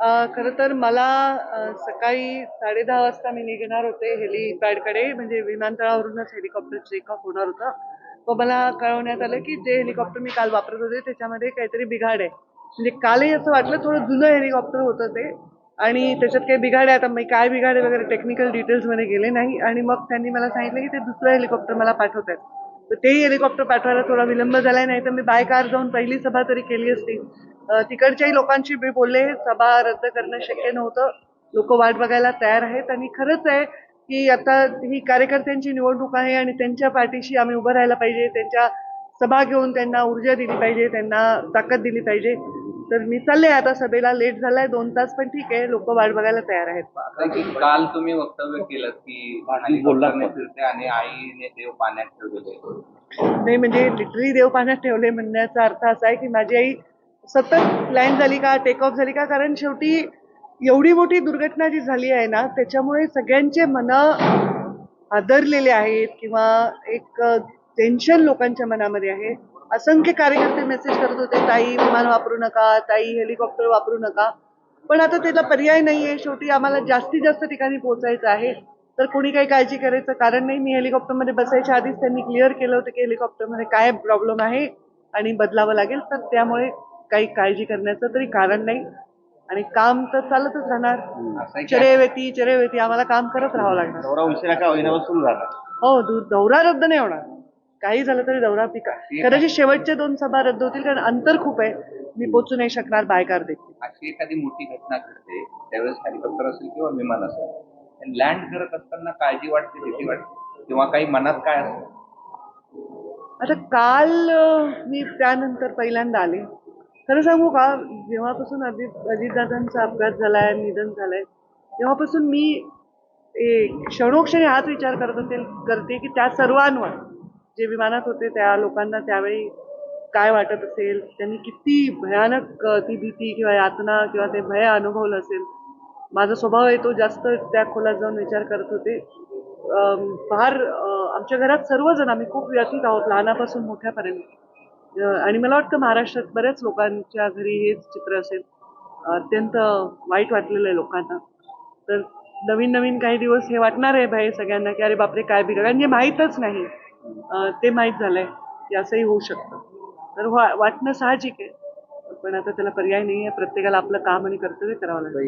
खरं तर मला सकाळी 10:30 वाजता मी निघणार होते हेलिपॅडकडे, म्हणजे विमानतळावरूनच हेलिकॉप्टर टेक ऑफ होणार होतं. तो मला कळवण्यात आलं की जे हेलिकॉप्टर मी काल वापरत होते त्याच्यामध्ये काहीतरी बिघाड आहे. म्हणजे कालही असं वाटलं थोडं जुनं हेलिकॉप्टर होतं ते, आणि त्याच्यात काही बिघाड आहे. आता मी काय बिघाड आहे वगैरे टेक्निकल डिटेल्समध्ये गेले नाही, आणि मग त्यांनी मला सांगितलं की ते दुसरं हेलिकॉप्टर मला पाठवत आहेत. तर तेही हेलिकॉप्टर पाठवायला थोडा विलंब झालाय, नाही तर मी बाय कार जाऊन पहिली सभा तरी केली असती. तिकडच्याही लोकांशी मी बोलले, सभा रद्द करणं शक्य नव्हतं. लोक वाट बघायला तयार आहेत, आणि खरंच आहे की आता ही कार्यकर्त्यांची निवडणूक आहे आणि त्यांच्या पाठीशी आम्ही उभं राहायला पाहिजे. त्यांच्या सभा घेऊन त्यांना ऊर्जा दिली पाहिजे, त्यांना ताकद दिली पाहिजे. तर मी चालले आता सभेला. लेट झालाय 2 तास, पण ठीक आहे, लोक वाट बघायला तयार आहेत. काल तुम्ही वक्तव्य केलं की हेलिकॉप्टरने फिरते आणि आईने देव पाण्यात ठेवलेले. नाही, म्हणजे लिटरली देव पाण्यात ठेवले म्हणण्याचा अर्थ असा आहे की माझी आई सतत लँड झाली का, टेक ऑफ झाली का, कारण शेवटी एवढी मोठी दुर्घटना जी झाली आहे ना, त्याच्यामुळे सगळ्यांचे मन हादरलेले आहेत, किंवा एक टेन्शन लोकांच्या मनामध्ये आहे. असंख्य कार्यकर्ते मेसेज करत होते, ताई विमान वापरू नका, ताई हेलिकॉप्टर वापरू नका. पण आता त्याला पर्याय नाहीये. शेवटी आम्हाला जास्तीत जास्त ठिकाणी पोहोचायचं आहे, तर कोणी काही काळजी करायचं कारण नाही. मी हेलिकॉप्टरमध्ये बसायच्या आधीच त्यांनी क्लिअर केलं होतं की हेलिकॉप्टरमध्ये काय प्रॉब्लेम आहे आणि बदलावं लागेल, तर त्यामुळे काही काळजी करण्याचं तरी कारण नाही. आणि काम तर चालतच राहणार. चरेवेती आम्हाला काम करत राहावं लागणार. दौरा उशिरा का होईना सुरू झाला. हो, दौरा रद्द नाही होणार. काही झालं तरी दौरा पिका. कदाचित शेवटच्या 2 सभा रद्द होतील, कारण अंतर खूप आहे, मी पोचू नाही शकणार बाय कार देखील. अशी एखादी मोठी घटना घडते त्यावेळेस हेलिकॉप्टर असेल किंवा विमान असेल, लँड करत असताना काळजी वाटते, भीती वाटते, किंवा काही मनात काय असतं? आता काल मी त्यानंतर पहिल्यांदा आले. खरं सांगू का, जेव्हापासून अजितदादांचा अपघात झालाय, निधन झालंय, तेव्हापासून मी क्षणोक्षणी हाच विचार करते की त्या सर्वांवर, जे विमानात होते त्या लोकांना त्यावेळी काय वाटत असेल, त्यांनी किती भयानक ती भीती किंवा यातना किंवा ते भय अनुभवलं असेल. माझा स्वभाव आहे तो जास्त त्या खोलात जाऊन विचार करत होते. फार आमच्या घरात सर्वजण आम्ही खूप व्यथित आहोत, लहानापासून मोठ्यापर्यंत. आणि मला वाटतं महाराष्ट्रात बऱ्याच लोकांच्या घरी हेच चित्र असेल. अत्यंत वाईट वाटलेलं आहे लोकांना. तर नवीन नवीन काही दिवस हे वाटणार आहे भय सगळ्यांना की अरे बापरे काय बिघड, आणि जे माहीतच नाही ते माहीत झालंय की असंही होऊ शकतं. तर वाटणं साहजिक आहे, पण आता त्याला पर्याय नाही आहे. प्रत्येकाला आपलं काम आणि कर्तव्य करावं लागतं.